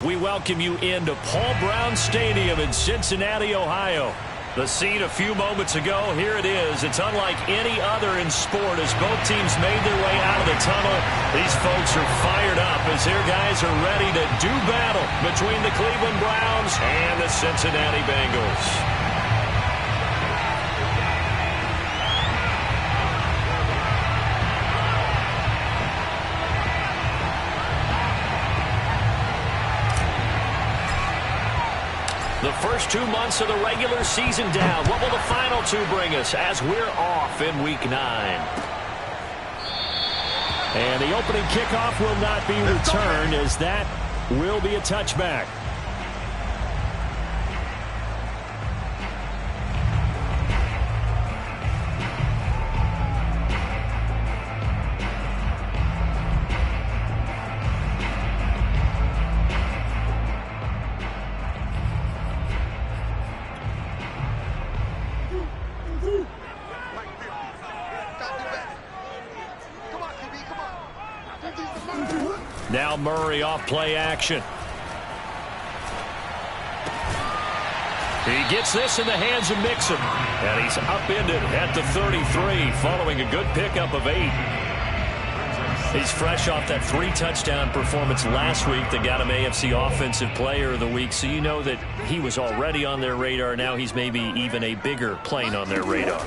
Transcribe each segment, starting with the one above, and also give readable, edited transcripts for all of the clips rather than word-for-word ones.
We welcome you into Paul Brown Stadium in Cincinnati, Ohio. The scene a few moments ago, here it is. It's unlike any other in sport as both teams made their way out of the tunnel. These folks are fired up as their guys are ready to do battle between the Cleveland Browns and the Cincinnati Bengals. The first 2 months of the regular season down. What will the final two bring us as we're off in Week 9? And the opening kickoff will not be returned as that will be a touchback. Now Murray off play action. He gets this in the hands of Mixon. And he's upended at the 33 following a good pickup of 8. He's fresh off that 3-touchdown performance last week that got him AFC Offensive Player of the Week. So you know that he was already on their radar. Now he's maybe even a bigger plane on their radar.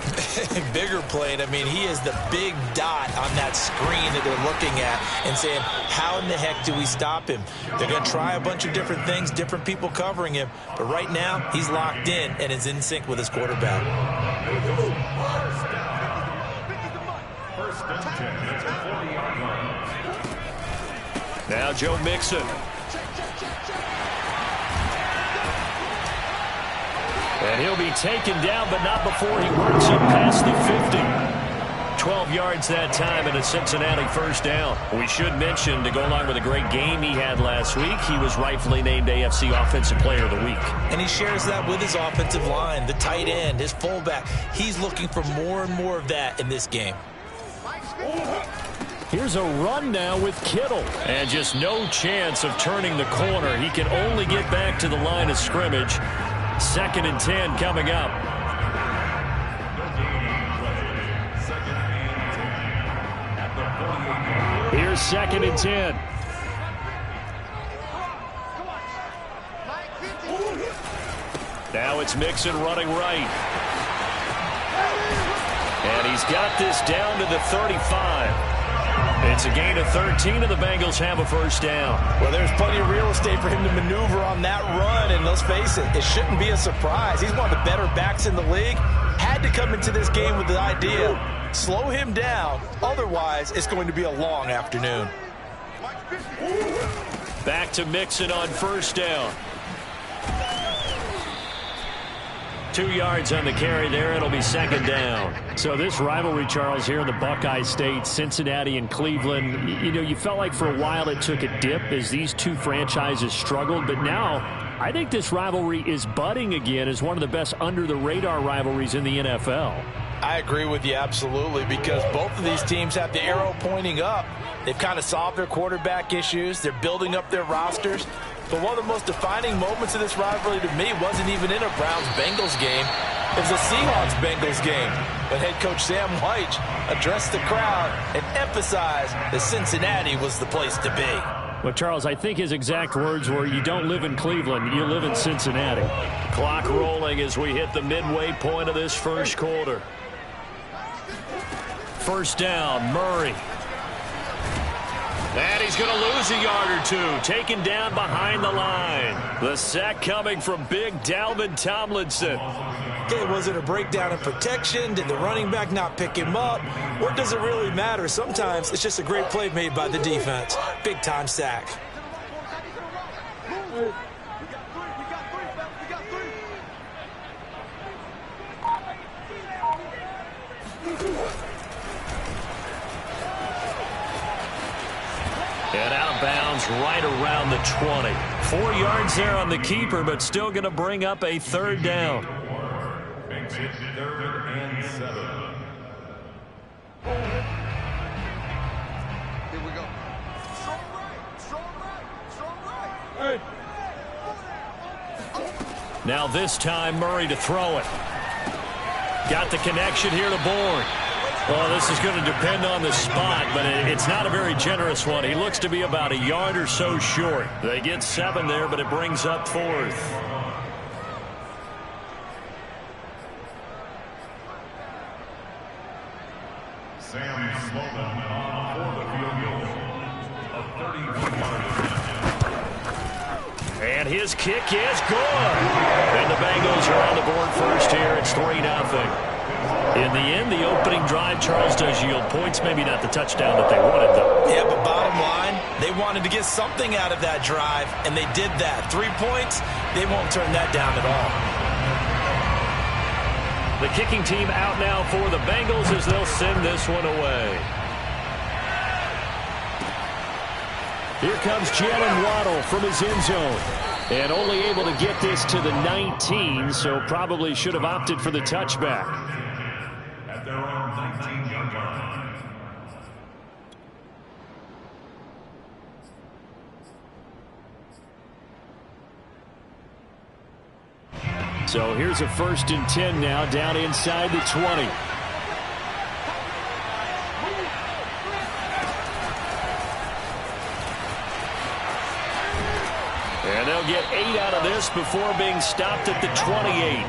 Bigger plane. I mean, he is the big dot on that screen that they're looking at and saying, how in the heck do we stop him? They're going to try a bunch of different things, different people covering him. But right now, he's locked in and is in sync with his quarterback. Now Joe Mixon. And he'll be taken down, but not before he works it past the 50. 12 yards that time and a Cincinnati first down. We should mention, to go along with a great game he had last week, he was rightfully named AFC Offensive Player of the Week. And he shares that with his offensive line, the tight end, his fullback. He's looking for more and more of that in this game. Here's a run now with Kittle. And just no chance of turning the corner. He can only get back to the line of scrimmage. 2nd and 10 coming up. Here's 2nd and 10. Now it's Mixon running right. And he's got this down to the 35. It's a gain of 13, and the Bengals have a first down. Well, there's plenty of real estate for him to maneuver on that run, and let's face it, it shouldn't be a surprise. He's one of the better backs in the league. Had to come into this game with the idea, slow him down, otherwise it's going to be a long afternoon. Back to Mixon on first down. 2 yards on the carry there. It'll be 2nd down. So this rivalry, Charles, here in the Buckeye State, Cincinnati and Cleveland, you know, you felt like for a while it took a dip as these two franchises struggled. But now I think this rivalry is budding again as one of the best under-the-radar rivalries in the NFL. I agree with you absolutely, because both of these teams have the arrow pointing up. They've kind of solved their quarterback issues. They're building up their rosters. But one of the most defining moments of this rivalry to me wasn't even in a Browns-Bengals game. It was a Seahawks-Bengals game. But head coach Sam White addressed the crowd and emphasized that Cincinnati was the place to be. Well, Charles, I think his exact words were, you don't live in Cleveland, you live in Cincinnati. Clock rolling as we hit the midway point of this first quarter. First down, Murray. And he's going to lose a yard or two. Taken down behind the line. The sack coming from big Dalvin Tomlinson. Okay, was it a breakdown in protection? Did the running back not pick him up? What does it really matter? Sometimes it's just a great play made by the defense. Big-time sack. And outbounds right around the 20. 4 yards there on the keeper, but still going to bring up a third down. Makes it 3rd and 7. Here we go. Strong right, strong right, strong right. Hey. Now this time Murray to throw it. Got the connection here to Bourne. Well, this is going to depend on the spot, but it's not a very generous one. He looks to be about a yard or so short. They get 7 there, but it brings up 4th. Sam Sloman on for the field goal. A 31-yard attempt. And his kick is good. And the Bengals are on the board first here. It's 3-0. In the end, the opening drive, Charles, does yield points. Maybe not the touchdown that they wanted, though. Yeah, but bottom line, they wanted to get something out of that drive, and they did that. 3 points, they won't turn that down at all. The kicking team out now for the Bengals as they'll send this one away. Here comes Jalen Waddle from his end zone. And only able to get this to the 19, so probably should have opted for the touchback. At their own 19-yard line. So here's a 1st and 10 now, down inside the 20. And they'll get 8 out of this before being stopped at the 28.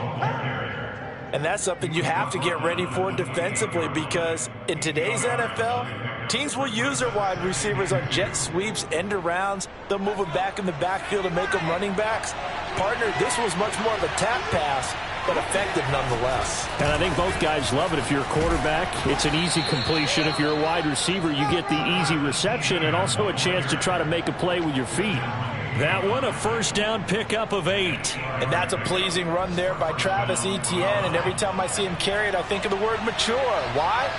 And that's something you have to get ready for defensively, because in today's NFL, teams will use their wide receivers on jet sweeps, end arounds. They'll move them back in the backfield and make them running backs. Partner, this was much more of a tap pass, but effective nonetheless. And I think both guys love it. If you're a quarterback, it's an easy completion. If you're a wide receiver, you get the easy reception and also a chance to try to make a play with your feet. That one, a 1st down pickup of 8. And that's a pleasing run there by Travis Etienne. And every time I see him carry it, I think of the word mature. Why?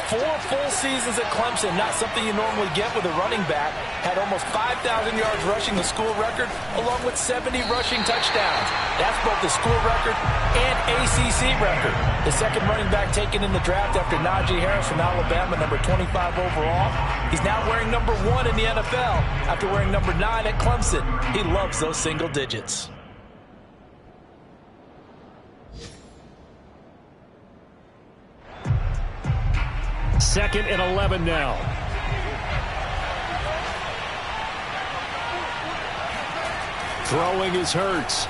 4 full seasons at Clemson, not something you normally get with a running back. Had almost 5,000 yards rushing, the school record, along with 70 rushing touchdowns. That's both the school record and ACC record. The second running back taken in the draft after Najee Harris from Alabama, number 25 overall. He's now wearing number 1 in the NFL after wearing number 9 at Clemson. He loves those single digits. Second and 11 now. Throwing is Hurts.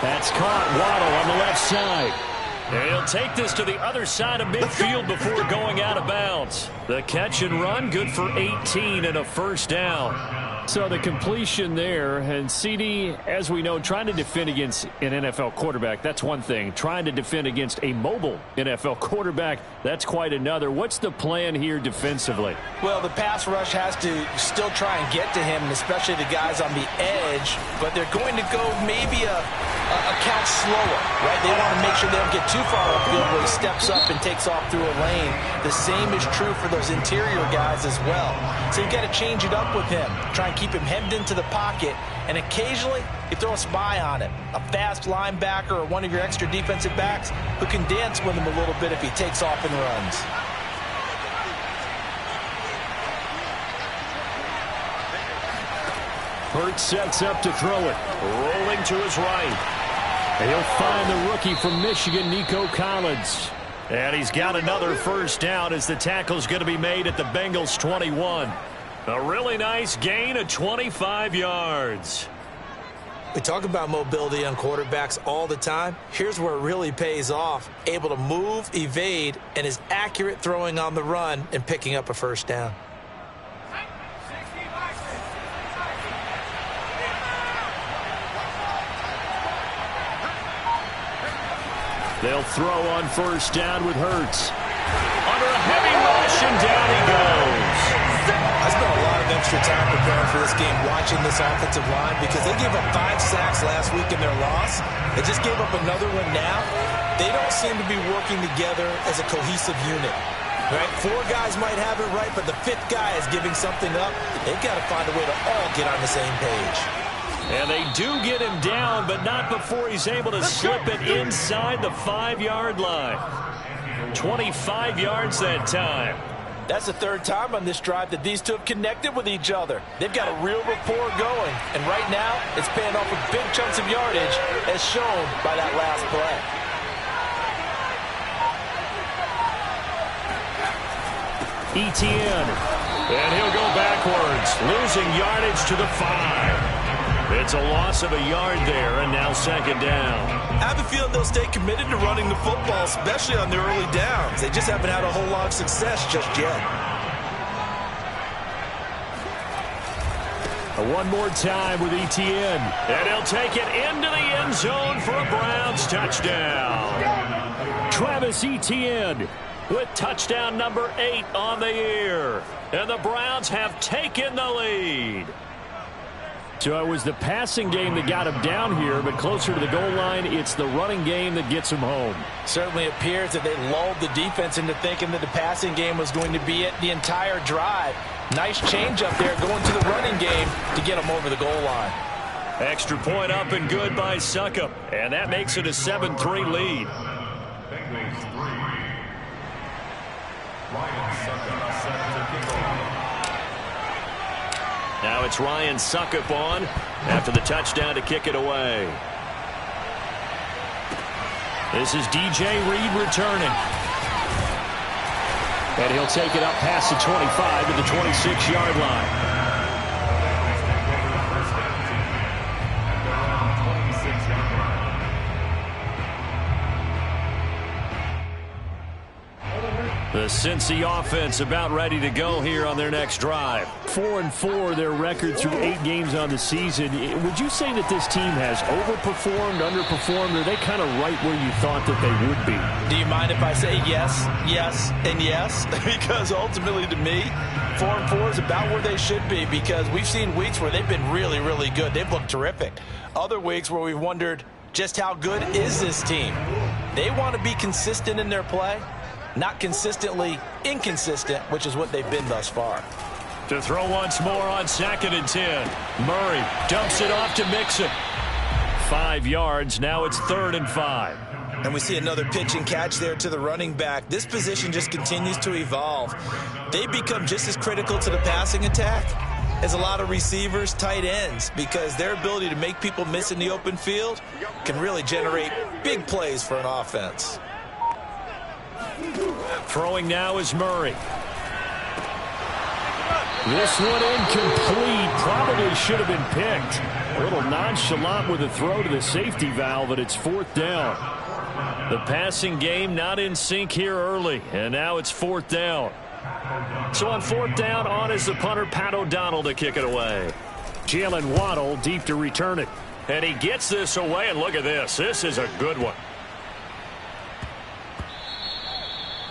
That's caught. Waddle on the left side. And he'll take this to the other side of midfield before going out of bounds. The catch and run, good for 18 and a 1st down. So the completion there, and CD, as we know, trying to defend against an NFL quarterback, that's one thing. Trying to defend against a mobile NFL quarterback, that's quite another. What's the plan here defensively? Well, the pass rush has to still try and get to him, and especially the guys on the edge, but they're going to go maybe a count slower, right? They want to make sure they don't get too far upfield where he steps up and takes off through a lane. The same is true for those interior guys as well. So you've got to change it up with him. Try and keep him hemmed into the pocket, and occasionally you throw a spy on him. A fast linebacker or one of your extra defensive backs who can dance with him a little bit if he takes off and runs. Hurts sets up to throw it. Rolling to his right. And he'll find the rookie from Michigan, Nico Collins. And he's got another 1st down as the tackle's going to be made at the Bengals 21. A really nice gain of 25 yards. We talk about mobility on quarterbacks all the time. Here's where it really pays off. Able to move, evade, and is accurate throwing on the run and picking up a 1st down. They'll throw on 1st down with Hurts. Under a heavy rush, and down he goes. I spent a lot of extra time preparing for this game, watching this offensive line, because they gave up 5 sacks last week in their loss. They just gave up another one now. They don't seem to be working together as a cohesive unit. Right? 4 guys might have it right, but the 5th guy is giving something up. They've got to find a way to all get on the same page. And they do get him down, but not before he's able to slip it inside the 5-yard line. 25 yards that time. That's the third time on this drive that these two have connected with each other. They've got a real rapport going, and right now it's paying off with big chunks of yardage, as shown by that last play. Etienne, and he'll go backwards, losing yardage to the 5. It's a loss of a yard there, and now second down. I have a feeling they'll stay committed to running the football, especially on their early downs. They just haven't had a whole lot of success just yet. One more time with Etienne, and he'll take it into the end zone for a Browns touchdown. Travis Etienne with touchdown number 8 on the year, and the Browns have taken the lead. So it was the passing game that got him down here, but closer to the goal line, it's the running game that gets him home. Certainly appears that they lulled the defense into thinking that the passing game was going to be it the entire drive. Nice change up there going to the running game to get him over the goal line. Extra point up and good by Succop, and that makes it a 7-3 lead. Bengals 3. Ryan Succop set to kick off. Now it's Ryan Succop on after the touchdown to kick it away. This is DJ Reed returning. And he'll take it up past the 25 to the 26-yard line. The Cincy offense about ready to go here on their next drive. 4-4 their record through 8 games on the season. Would you say that this team has overperformed, underperformed, or are they kind of right where you thought that they would be? Do you mind if I say yes, yes, and yes? Because ultimately to me, 4-4 is about where they should be, because we've seen weeks where they've been really, really good. They've looked terrific. Other weeks where we've wondered just how good is this team. They want to be consistent in their play. Not consistently inconsistent, which is what they've been thus far. To throw once more on 2nd and 10. Murray dumps it off to Mixon. 5 yards. Now it's 3rd and 5. And we see another pitch and catch there to the running back. This position just continues to evolve. They become just as critical to the passing attack as a lot of receivers, tight ends, because their ability to make people miss in the open field can really generate big plays for an offense. Throwing now is Murray. This one incomplete. Probably should have been picked. A little nonchalant with a throw to the safety valve, but it's 4th down. The passing game not in sync here early, and now it's 4th down. So on 4th down, on is the punter, Pat O'Donnell, to kick it away. Jalen Waddle deep to return it. And he gets this away, and look at this. This is a good one.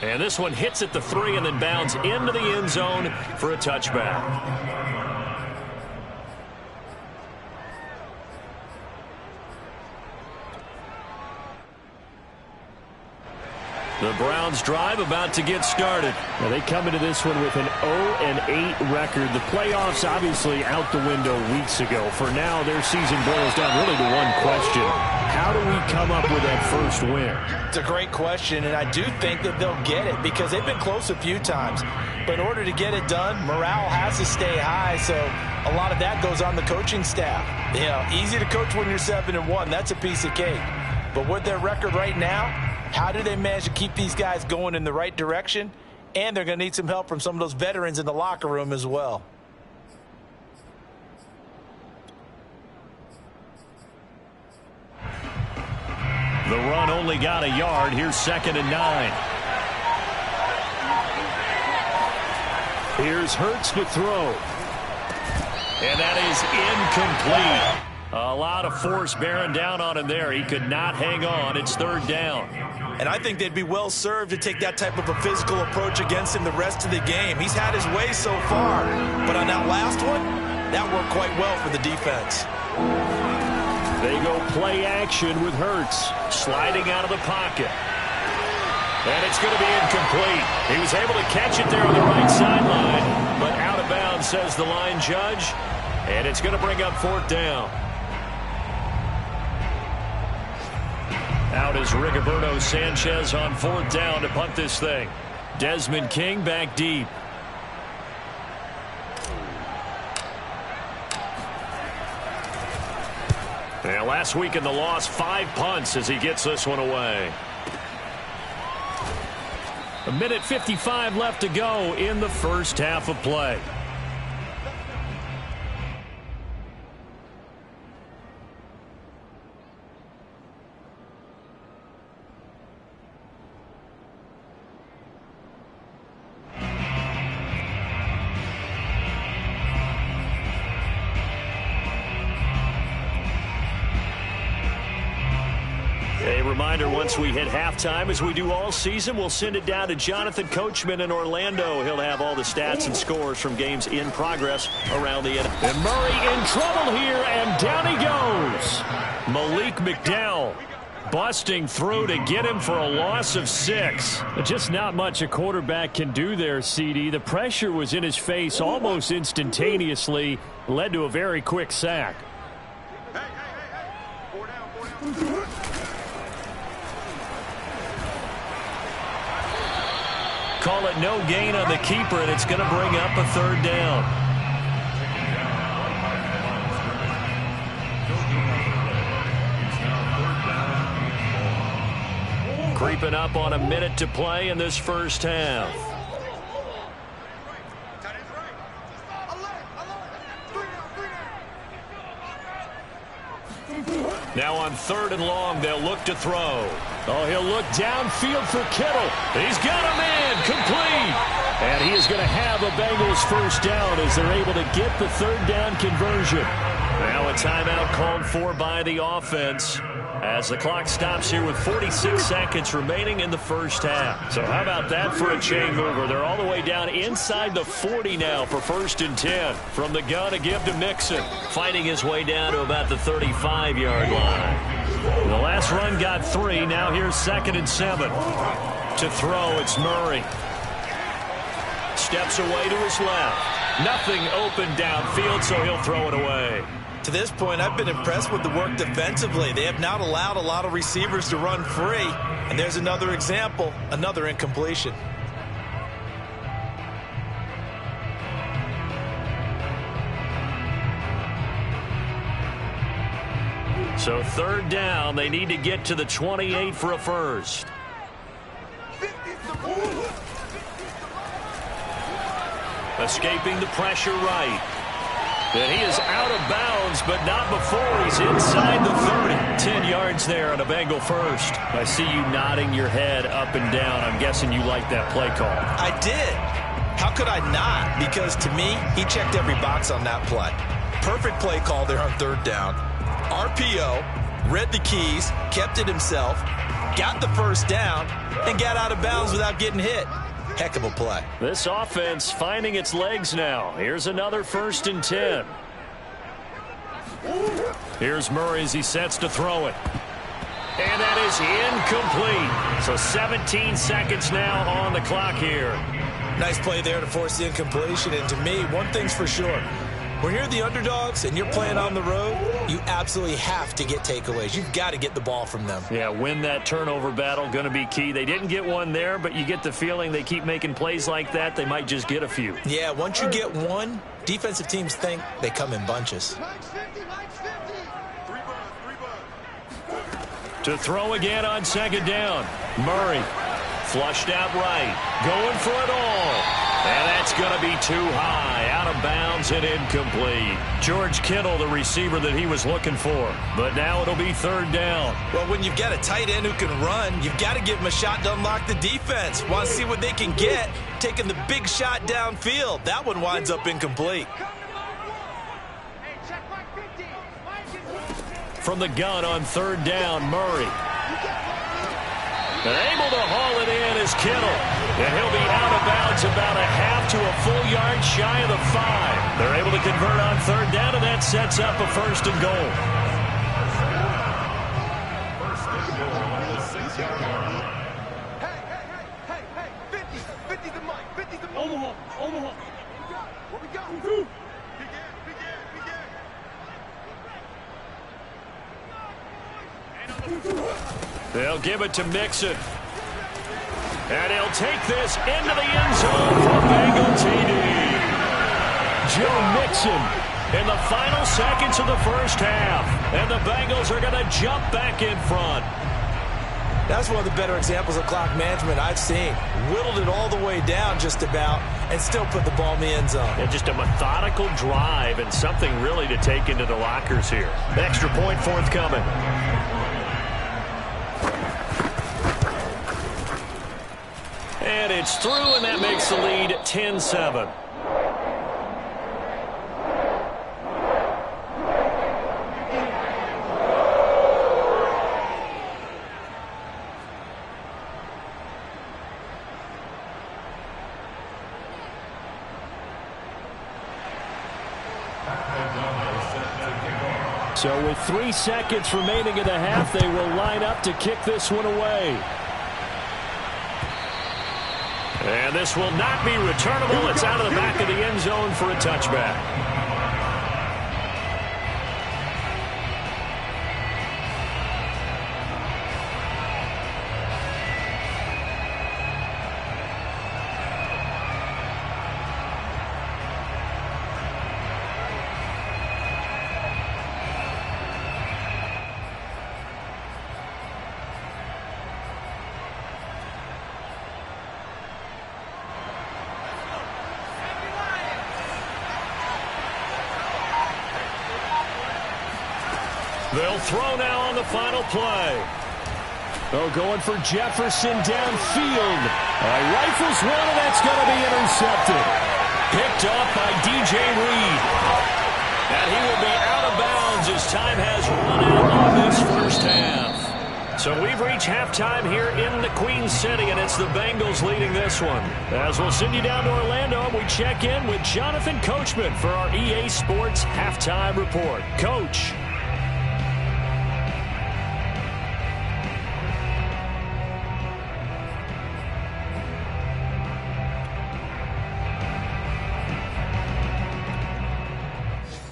And this one hits at the 3 and then bounds into the end zone for a touchback. The Browns drive about to get started. Now they come into this one with an 0-8 record. The playoffs obviously out the window weeks ago. For now, their season boils down really to one question. How do we come up with that first win? It's a great question, and I do think that they'll get it because they've been close a few times. But in order to get it done, morale has to stay high, so a lot of that goes on the coaching staff. You know, easy to coach when you're 7-1. That's a piece of cake. But with their record right now, how do they manage to keep these guys going in the right direction? And they're going to need some help from some of those veterans in the locker room as well. The run only got a yard. Here's 2nd and 9. Here's Hurts to throw. And that is incomplete. A lot of force bearing down on him there. He could not hang on. It's 3rd down. And I think they'd be well served to take that type of a physical approach against him the rest of the game. He's had his way so far, but on that last one, that worked quite well for the defense. They go play action with Hurts, sliding out of the pocket. And it's going to be incomplete. He was able to catch it there on the right sideline, but out of bounds, says the line judge. And it's going to bring up 4th down. Out is Rigoberto Sanchez on 4th down to punt this thing. Desmond King back deep. And last week in the loss, 5 punts as he gets this one away. 1:55 left to go in the first half of play. Reminder, once we hit halftime, as we do all season, we'll send it down to Jonathan Coachman in Orlando. He'll have all the stats and scores from games in progress around the end. And Murray in trouble here, and down he goes. Malik McDowell busting through to get him for a loss of 6. Just not much a quarterback can do there, CD. The pressure was in his face almost instantaneously, led to a very quick sack. Call it no gain on the keeper, and it's going to bring up a 3rd down. Creeping up on a minute to play in this first half. Now on 3rd and long, they'll look to throw. Oh, he'll look downfield for Kittle. He's got a man complete. And he is going to have a Bengals first down as they're able to get the 3rd down conversion. Now a timeout called for by the offense as the clock stops here with 46 seconds remaining in the first half. So how about that for a chain mover? They're all the way down inside the 40 now for 1st and 10. From the gun, a give to Mixon, fighting his way down to about the 35-yard line. The last run got 3. Now here's 2nd and 7. To throw, it's Murray. Steps away to his left. Nothing open downfield, so he'll throw it away. To this point, I've been impressed with the work defensively. They have not allowed a lot of receivers to run free. And there's another example, another incompletion. So 3rd down, they need to get to the 28 for a first. Escaping the pressure right. And he is out of bounds, but not before he's inside the 30. 10 yards there on a Bengal first. I see you nodding your head up and down. I'm guessing you like that play call. I did. How could I not? Because to me, he checked every box on that play. Perfect play call there on 3rd down. RPO, read the keys, kept it himself, got the first down, and got out of bounds without getting hit. Heck of a play. This offense finding its legs now. Here's another 1st and 10. Here's Murray as he sets to throw it. And that is incomplete. So 17 seconds now on the clock here. Nice play there to force the incompletion. And to me, one thing's for sure. When you're the underdogs and you're playing on the road, you absolutely have to get takeaways. You've got to get the ball from them. Yeah, win that turnover battle, going to be key. They didn't get one there, but you get the feeling they keep making plays like that, they might just get a few. Yeah, once you get one, defensive teams think they come in bunches. To throw again on 2nd down. Murray flushed out right, going for it all. And that's going to be too high, out of bounds and incomplete. George Kittle, the receiver that he was looking for. But now it'll be 3rd down. Well, when you've got a tight end who can run, you've got to give him a shot to unlock the defense. Want to see what they can get, taking the big shot downfield. That one winds up incomplete. From the gun on 3rd down, Murray. And able to haul it in is Kittle. And he'll be out of bounds about a half to a full yard shy of the 5. They're able to convert on 3rd down, and that sets up a 1st and goal. Hey, 50's the mic. 50's the Omaha. What we got? They'll give it to Mixon. And he'll take this into the end zone for Bengal TD. Joe Mixon in the final seconds of the first half. And the Bengals are going to jump back in front. That's one of the better examples of clock management I've seen. Whittled it all the way down just about and still put the ball in the end zone. And just a methodical drive and something really to take into the lockers here. Extra point forthcoming. And it's through, and that makes the lead 10-7. So with 3 seconds remaining in the half, they will line up to kick this one away. And this will not be returnable. It's out of the back of the end zone for a touchback. They'll throw now on the final play. Oh, going for Jefferson downfield. Rifles one, and that's going to be intercepted. Picked up by DJ Reed. And he will be out of bounds as time has run out on this first half. So we've reached halftime here in the Queen City, and it's the Bengals leading this one. As we'll send you down to Orlando, we check in with Jonathan Coachman for our EA Sports Halftime Report. Coach.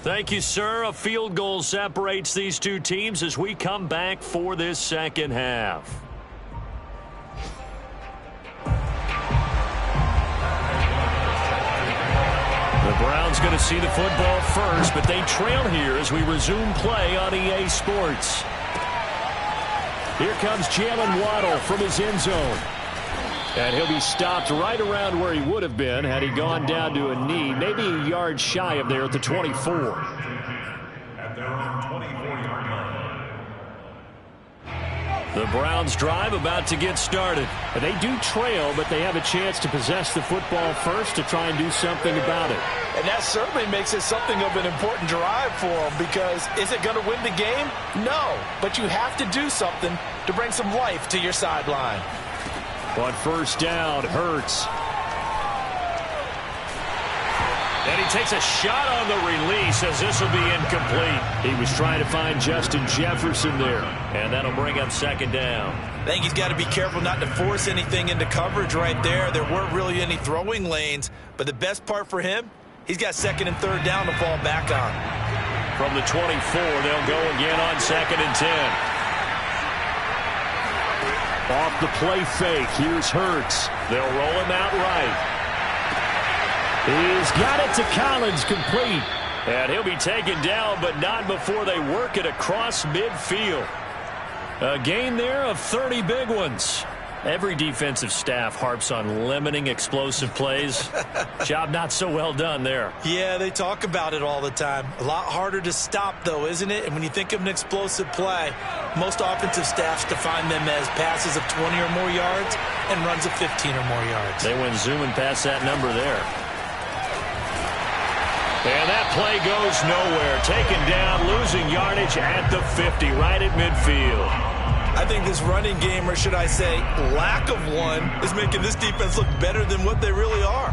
Thank you, sir. A field goal separates these two teams as we come back for this second half. The Browns going to see the football first, but they trail here as we resume play on EA Sports. Here comes Jalen Waddle from his end zone. And he'll be stopped right around where he would have been had he gone down to a knee, maybe a yard shy of there at the 24. At their own 24-yard line. The Browns drive about to get started. They do trail, but they have a chance to possess the football first to try and do something about it. And that certainly makes it something of an important drive for them, because is it going to win the game? No, but you have to do something to bring some life to your sideline. On first down, Hurts. And he takes a shot on the release as this will be incomplete. He was trying to find Justin Jefferson there. And that'll bring up second down. I think he's got to be careful not to force anything into coverage right there. There weren't really any throwing lanes. But the best part for him, he's got second and third down to fall back on. From the 24, they'll go again on second and 10. Off the play fake, here's Hurts. They'll roll him out right. He's got it to Collins, complete. And he'll be taken down, but not before they work it across midfield. A gain there of 30 big ones. Every defensive staff harps on limiting explosive plays. Job not so well done there. Yeah, they talk about it all the time. A lot harder to stop, though, isn't it? And when you think of an explosive play, most offensive staffs define them as passes of 20 or more yards and runs of 15 or more yards. They went zooming past that number there. And that play goes nowhere. Taken down, losing yardage at the 50, right at midfield. I think this running game, or should I say lack of one, is making this defense look better than what they really are.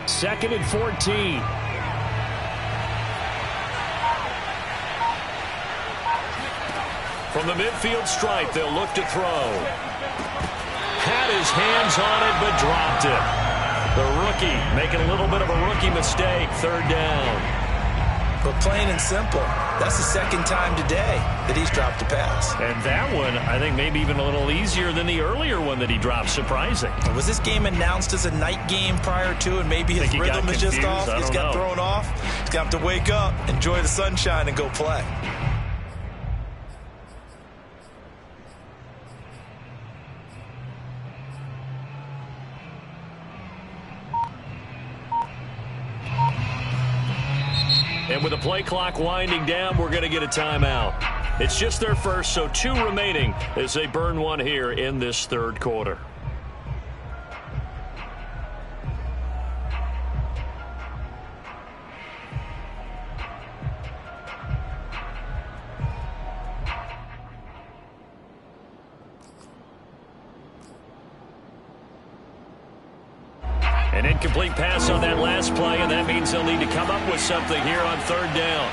Second and 14. From the midfield stripe, they'll look to throw. Had his hands on it, but dropped it. The rookie making a little bit of a rookie mistake. Third down. But plain and simple, that's the second time today that he's dropped a pass. And that one, I think, maybe even a little easier than the earlier one that he dropped. Surprising. Was this game announced as a night game prior to, and maybe his rhythm is just off? He's got thrown off. He's got to wake up, enjoy the sunshine, and go play. And with the play clock winding down, we're going to get a timeout. It's just their first, so 2 remaining as they burn one here in this third quarter. An incomplete pass on that last play, and that means they'll need to come up with something here on third down.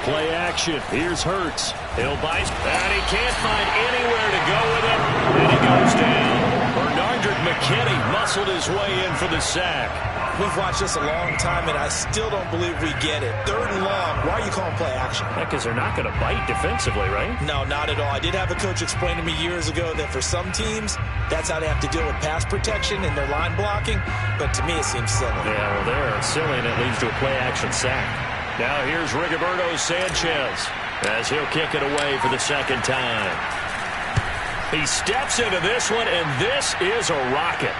Play action. Here's Hurts. He'll bite, and he can't find anywhere to go with it, and he goes down. Bernard McKinney muscled his way in for the sack. We've watched this a long time, and I still don't believe we get it. Third and long, why are you calling play action? Because they're not going to bite defensively, right? No, not at all. I did have a coach explain to me years ago that for some teams, that's how they have to deal with pass protection and their line blocking, but to me it seems silly. Yeah, well, they're silly, and it leads to a play action sack. Now here's Rigoberto Sanchez as he'll kick it away for the second time. He steps into this one, and this is a rocket.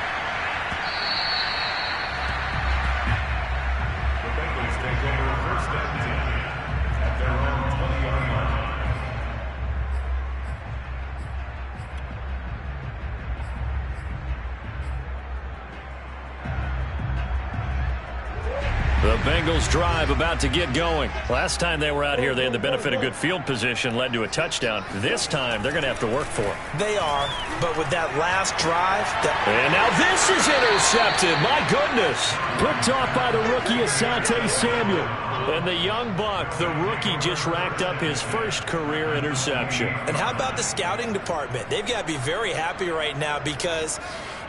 The Bengals drive about to get going. Last time they were out here, they had the benefit of good field position, led to a touchdown. This time, they're going to have to work for it. They are, but with that last drive... And now this is intercepted. My goodness. Picked off by the rookie, Asante Samuel. And the young buck, the rookie, just racked up his first career interception. And how about the scouting department? They've got to be very happy right now because...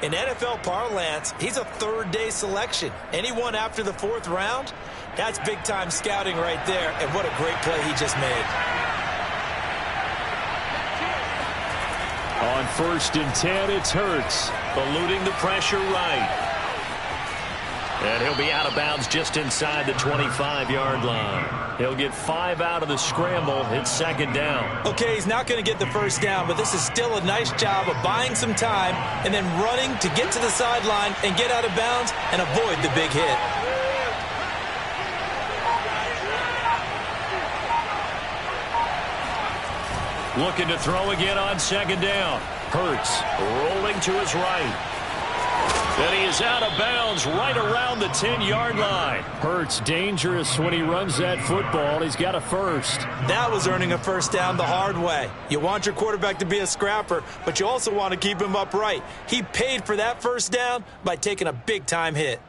in NFL parlance, he's a third-day selection. Anyone after the 4th round, that's big-time scouting right there, and what a great play he just made. On 1st and 10, it's Hurts, eluding the pressure right. And he'll be out of bounds just inside the 25-yard line. He'll get 5 out of the scramble. It's second down. Okay, he's not going to get the first down, but this is still a nice job of buying some time and then running to get to the sideline and get out of bounds and avoid the big hit. Looking to throw again on second down. Hurts rolling to his right. And he is out of bounds right around the 10-yard line. Hurts dangerous when he runs that football. He's got a first. That was earning a first down the hard way. You want your quarterback to be a scrapper, but you also want to keep him upright. He paid for that first down by taking a big-time hit.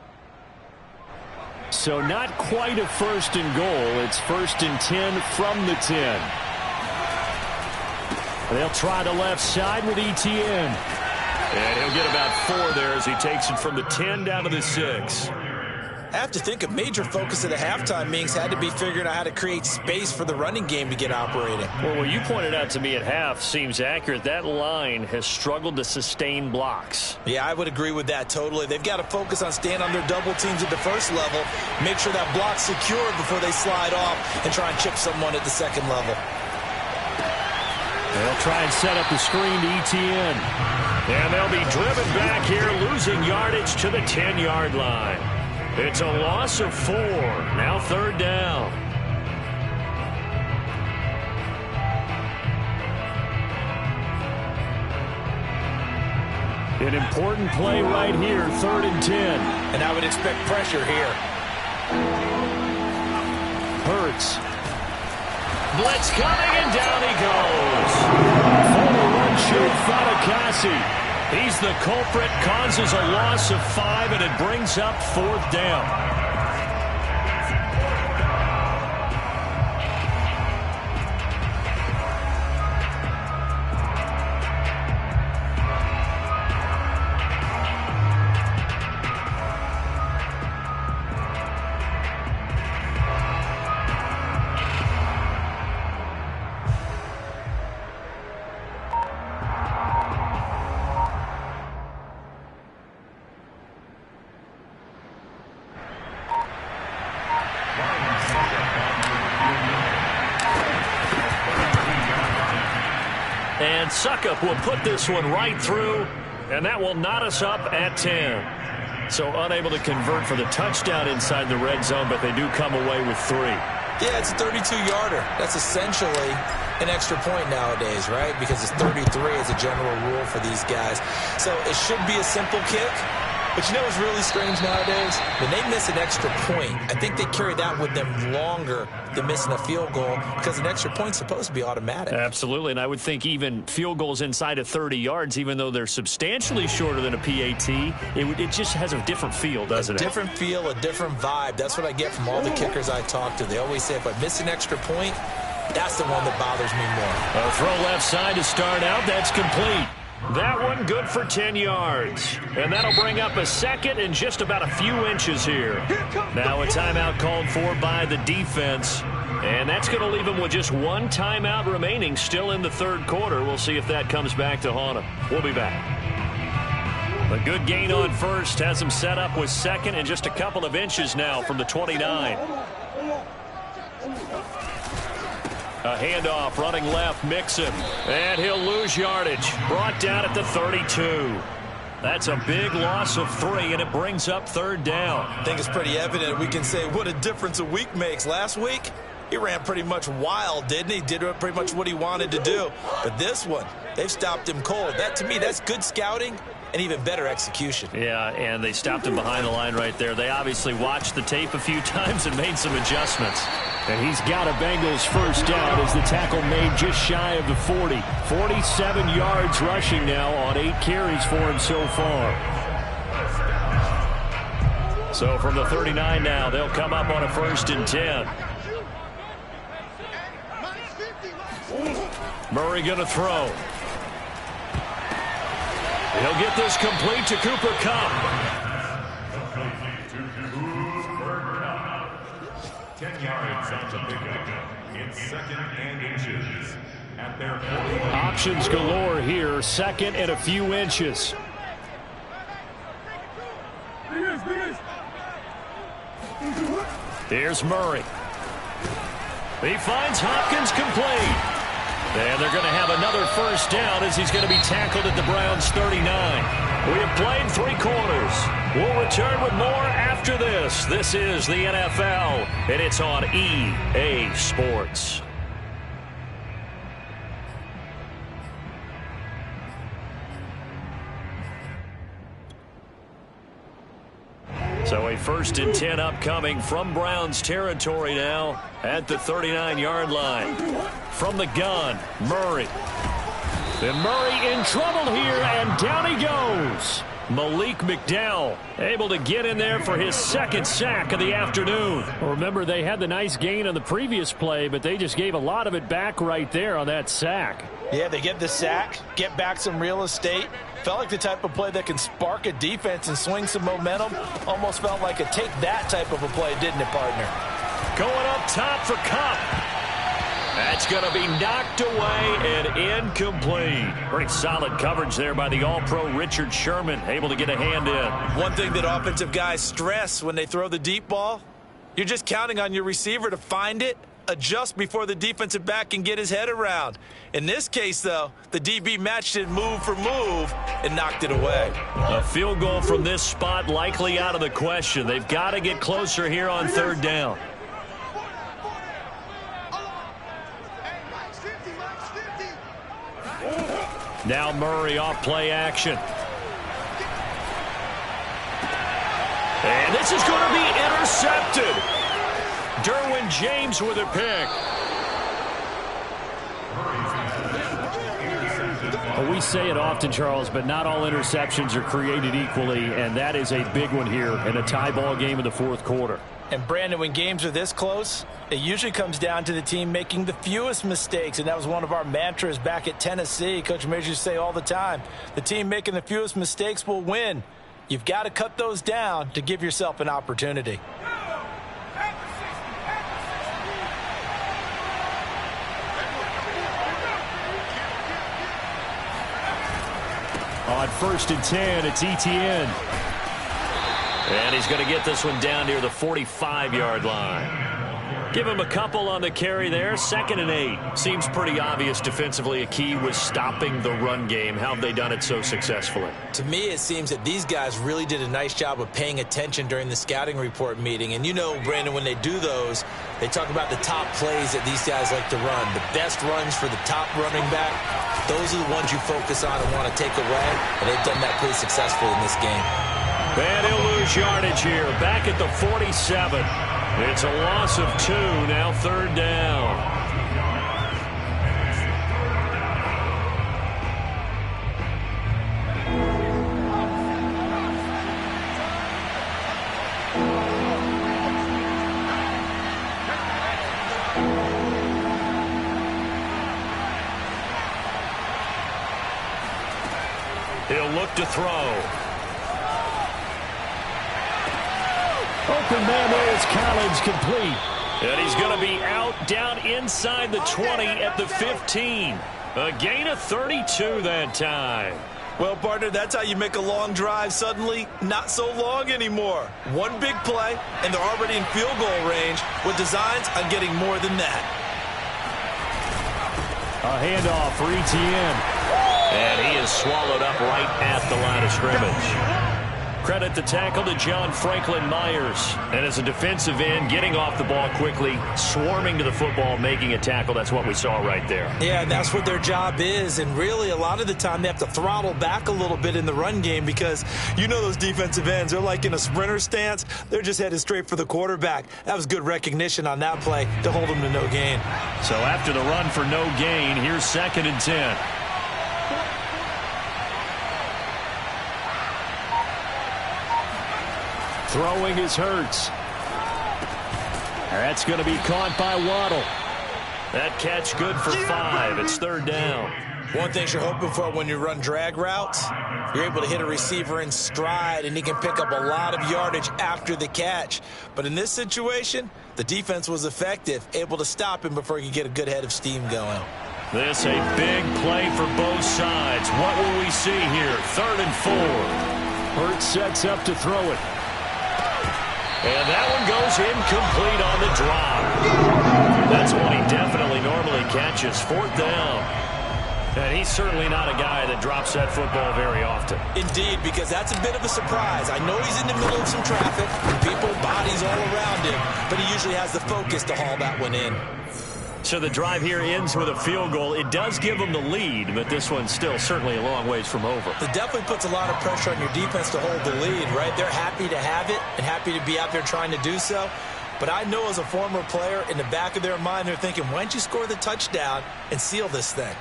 So not quite a first and goal. It's 1st and 10 from the 10. They'll try the left side with Etienne. And he'll get about 4 there as he takes it from the 10 down to the 6. I have to think a major focus of the halftime meetings had to be figuring out how to create space for the running game to get operating. Well, what you pointed out to me at half seems accurate. That line has struggled to sustain blocks. Yeah, I would agree with that totally. They've got to focus on staying on their double teams at the first level, make sure that block's secured before they slide off and try and chip someone at the second level. They'll try and set up the screen to Etienne. And they'll be driven back here, losing yardage to the 10-yard line. It's a loss of 4. Now third down. An important play right here, 3rd and 10. And I would expect pressure here. Hurts. Blitz coming, and down he goes. Former one-shoot Fatukasi. He's the culprit, causes a loss of 5, and it brings up 4th down. And Suckup will put this one right through, and that will knot us up at 10. So unable to convert for the touchdown inside the red zone, but they do come away with 3. Yeah, it's a 32-yarder. That's essentially an extra point nowadays, right? Because it's 33 as a general rule for these guys. So it should be a simple kick. But you know what's really strange nowadays? When they miss an extra point, I think they carry that with them longer than missing a field goal because an extra point's supposed to be automatic. Absolutely, and I would think even field goals inside of 30 yards, even though they're substantially shorter than a PAT, it just has a different feel, doesn't it? A different feel, a different vibe. That's what I get from all the kickers I talk to. They always say if I miss an extra point, that's the one that bothers me more. A throw left side to start out. That's complete. That one good for 10 yards. And that'll bring up a second and just about a few inches here. Now a timeout called for by the defense. And that's going to leave them with just one timeout remaining still in the third quarter. We'll see if that comes back to haunt them. We'll be back. A good gain on first has them set up with second and just a couple of inches now from the 29. A handoff, running left, Mixon. And he'll lose yardage. Brought down at the 32. That's a big loss of 3, and it brings up third down. I think it's pretty evident. We can say what a difference a week makes. Last week, he ran pretty much wild, didn't he? Did pretty much what he wanted to do. But this one, they've stopped him cold. That, to me, that's good scouting and even better execution. Yeah, and they stopped him behind the line right there. They obviously watched the tape a few times and made some adjustments. And he's got a Bengals first down as the tackle made just shy of the 40. 47 yards rushing now on 8 carries for him so far. So from the 39 now, they'll come up on a 1st and 10. Murray going to throw. He'll get this complete to Cooper Kupp. 10 yards on the pickup. It's 2nd and inches at their 40. Options galore here. 2nd and a few inches. Here's Murray. He finds Hopkins complete. And they're going to have another first down as he's going to be tackled at the Browns' 39. We have played 3 quarters. We'll return with more after this. This is the NFL, and it's on EA Sports. So a 1st and 10 upcoming from Browns territory now at the 39-yard line. From the gun, Murray. And Murray in trouble here, and down he goes. Malik McDowell able to get in there for his 2nd sack of the afternoon. Well, remember, they had the nice gain on the previous play, but they just gave a lot of it back right there on that sack. Yeah, they get the sack, get back some real estate. Felt like the type of play that can spark a defense and swing some momentum. Almost felt like a take that type of a play, didn't it, partner? Going up top for Kupp. That's going to be knocked away and incomplete. Pretty solid coverage there by the All-Pro Richard Sherman, able to get a hand in. One thing that offensive guys stress when they throw the deep ball, you're just counting on your receiver to find it, adjust before the defensive back can get his head around. In this case, though, the DB matched it move for move and knocked it away. A field goal from this spot likely out of the question. They've got to get closer here on 3rd down. Now Murray off play action. And this is going to be intercepted. Derwin James with a pick. Well, we say it often, Charles, but not all interceptions are created equally, and that is a big one here in a tie ball game in the 4th quarter. And, Brandon, when games are this close, it usually comes down to the team making the fewest mistakes, and that was one of our mantras back at Tennessee. Coach Major used to say all the time, the team making the fewest mistakes will win. You've got to cut those down to give yourself an opportunity. On 1st and 10, it's Etienne. And he's going to get this one down near the 45-yard line. Give him a couple on the carry there. 2nd and 8. Seems pretty obvious defensively a key was stopping the run game. How have they done it so successfully? To me, it seems that these guys really did a nice job of paying attention during the scouting report meeting. And you know, Brandon, when they do those, they talk about the top plays that these guys like to run. The best runs for the top running back, those are the ones you focus on and want to take away. And they've done that pretty successfully in this game. And he'll lose yardage here. Back at the 47. It's a loss of 2, now 3rd down. He'll look to throw. Open man there is Collins, complete. And he's going to be out down inside the 20 at the 15. A gain of 32 that time. Well, partner, that's how you make a long drive suddenly not so long anymore. One big play, and they're already in field goal range with designs on getting more than that. A handoff for Etienne. And he is swallowed up right at the line of scrimmage. Credit the tackle to John Franklin Myers. And as a defensive end, getting off the ball quickly, swarming to the football, making a tackle. That's what we saw right there. Yeah, that's what their job is. And really, a lot of the time, they have to throttle back a little bit in the run game because you know those defensive ends, they're like in a sprinter stance. They're just headed straight for the quarterback. That was good recognition on that play to hold them to no gain. So after the run for no gain, here's 2nd and 10. Throwing is Hurts. That's going to be caught by Waddle. That catch good for 5. It's 3rd down. One thing you're hoping for when you run drag routes, you're able to hit a receiver in stride, and he can pick up a lot of yardage after the catch. But in this situation, the defense was effective, able to stop him before he could get a good head of steam going. This a big play for both sides. What will we see here? 3rd and 4. Hurts sets up to throw it. And that one goes incomplete on the drop. That's one he definitely normally catches. 4th down. And he's certainly not a guy that drops that football very often. Indeed, because that's a bit of a surprise. I know he's in the middle of some traffic, people, bodies all around him, but he usually has the focus to haul that one in. So the drive here ends with a field goal. It does give them the lead, but this one's still certainly a long ways from over. It definitely puts a lot of pressure on your defense to hold the lead, right? They're happy to have it and happy to be out there trying to do so. But I know as a former player, in the back of their mind, they're thinking, why don't you score the touchdown and seal this thing?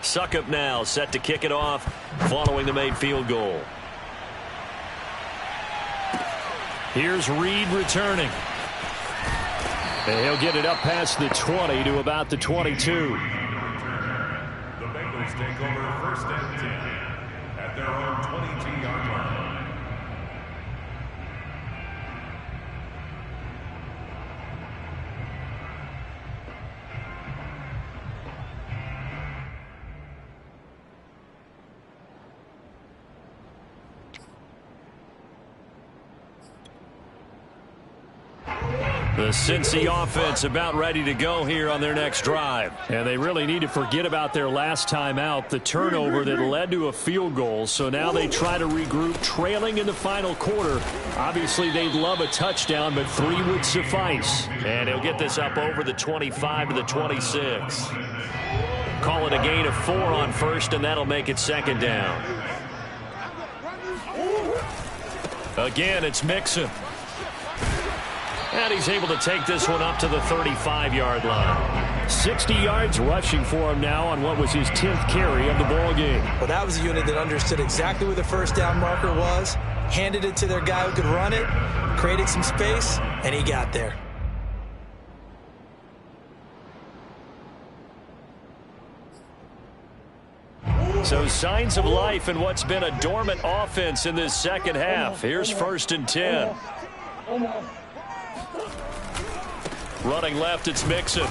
Suckup now set to kick it off following the made field goal. Here's Reed returning. And he'll get it up past the 20 to about the 22. The Bengals take over 1st and 10 at their own 22-yard line. The Cincy offense about ready to go here on their next drive. And they really need to forget about their last time out, the turnover that led to a field goal. So now they try to regroup, trailing in the final quarter. Obviously, they'd love a touchdown, but 3 would suffice. And he'll get this up over the 25 to the 26. Call it a gain of 4 on 1st, and that'll make it 2nd down. Again, it's Mixon. And he's able to take this one up to the 35-yard line. 60 yards rushing for him now on what was his 10th carry of the ball game. Well, that was a unit that understood exactly where the 1st down marker was, handed it to their guy who could run it, created some space, and he got there. So signs of life in what's been a dormant offense in this second half. Here's 1st and 10. Running left, it's Mixon.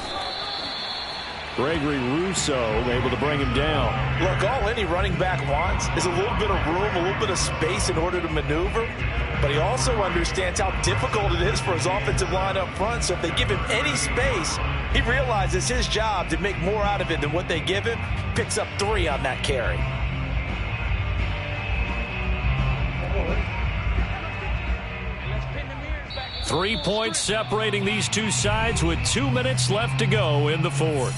Gregory Rousseau able to bring him down. Look, all any running back wants is a little bit of room, a little bit of space in order to maneuver. But he also understands how difficult it is for his offensive line up front. So if they give him any space, he realizes his job to make more out of it than what they give him. Picks up 3 on that carry. Three points separating these two sides with 2 minutes left to go in the fourth.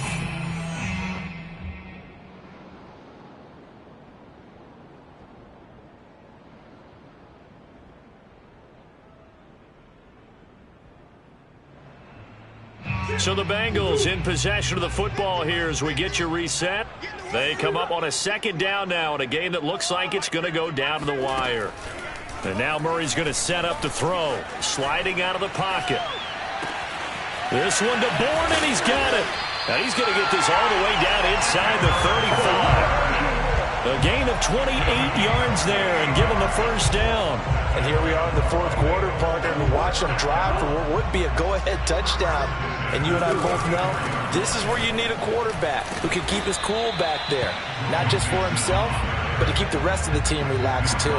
So the Bengals in possession of the football here as we get you reset. They come up on a second down now in a game that looks like it's going to go down to the wire. And now Murray's going to set up to throw. Sliding out of the pocket. This one to Bourne, and he's got it. Now he's going to get this all the way down inside the 35. A gain of 28 yards there and give him the first down. And here we are in the fourth quarter, partner, and watch them drive for what would be a go-ahead touchdown. And you and I both know this is where you need a quarterback who can keep his cool back there. Not just for himself, but to keep the rest of the team relaxed too.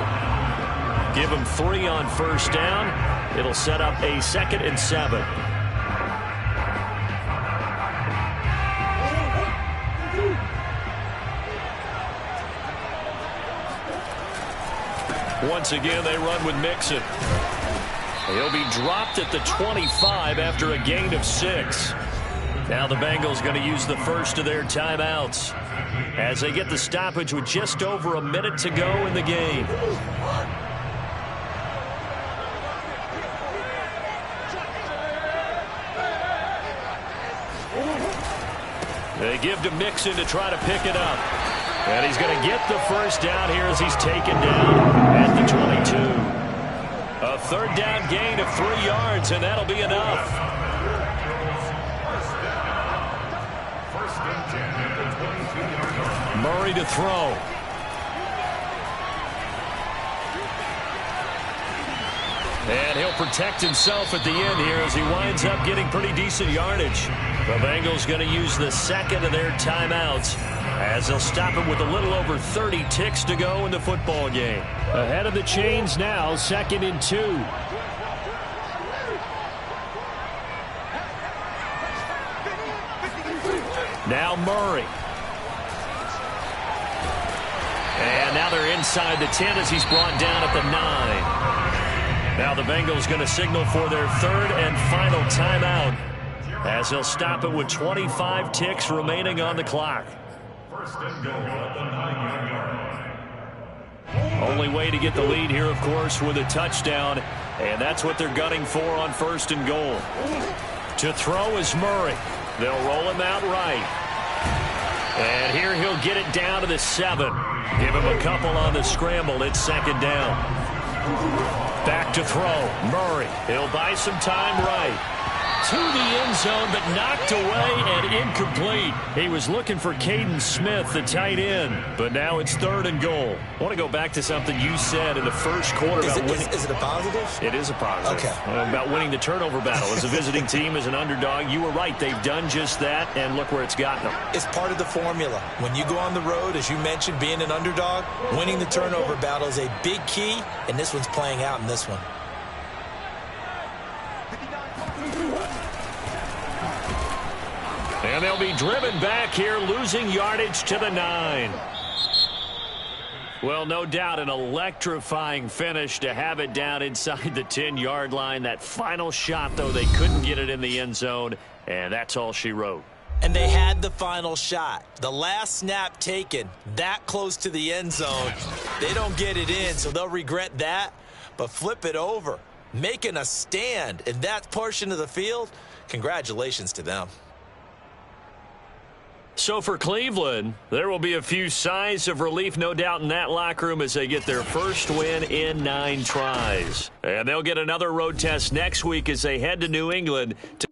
Give him 3 on first down. It'll set up a 2nd and 7. Once again, they run with Mixon. He'll be dropped at the 25 after a gain of 6. Now the Bengals going to use the first of their timeouts as they get the stoppage with just over a minute to go in the game. They give to Mixon to try to pick it up. And he's going to get the first down here as he's taken down at the 22. A third down gain of 3 yards, and that'll be enough. Murray to throw. And he'll protect himself at the end here as he winds up getting pretty decent yardage. The Bengals going to use the second of their timeouts as they'll stop him with a little over 30 ticks to go in the football game. Ahead of the chains now, 2nd and 2. Now Murray. And now they're inside the 10 as he's brought down at the 9. Now the Bengals going to signal for their 3rd and final timeout as they'll stop it with 25 ticks remaining on the clock. First and goal at the 9-yard line. Only way to get the lead here, of course, with a touchdown, and that's what they're gunning for on 1st and goal. To throw is Murray. They'll roll him out right. And here he'll get it down to the 7. Give him a couple on the scramble. It's 2nd down. Back to throw. Murray. He'll buy some time right. To the end zone, but knocked away and incomplete. He was looking for Caden Smith, the tight end, but now it's 3rd and goal. I want to go back to something you said in the first quarter about winning. Is it a positive? It is a positive. Okay. About winning the turnover battle. As a visiting team, as an underdog, you were right. They've done just that, and look where it's gotten them. It's part of the formula. When you go on the road, as you mentioned, being an underdog, winning the turnover battle is a big key, and this one's playing out in this one. And they'll be driven back here, losing yardage to the 9. Well, no doubt an electrifying finish to have it down inside the 10-yard line. That final shot, though, they couldn't get it in the end zone, and that's all she wrote. And they had the final shot. The last snap taken that close to the end zone. They don't get it in, so they'll regret that. But flip it over, making a stand in that portion of the field, congratulations to them. So for Cleveland, there will be a few sighs of relief, no doubt, in that locker room as they get their first win in 9 tries. And they'll get another road test next week as they head to New England to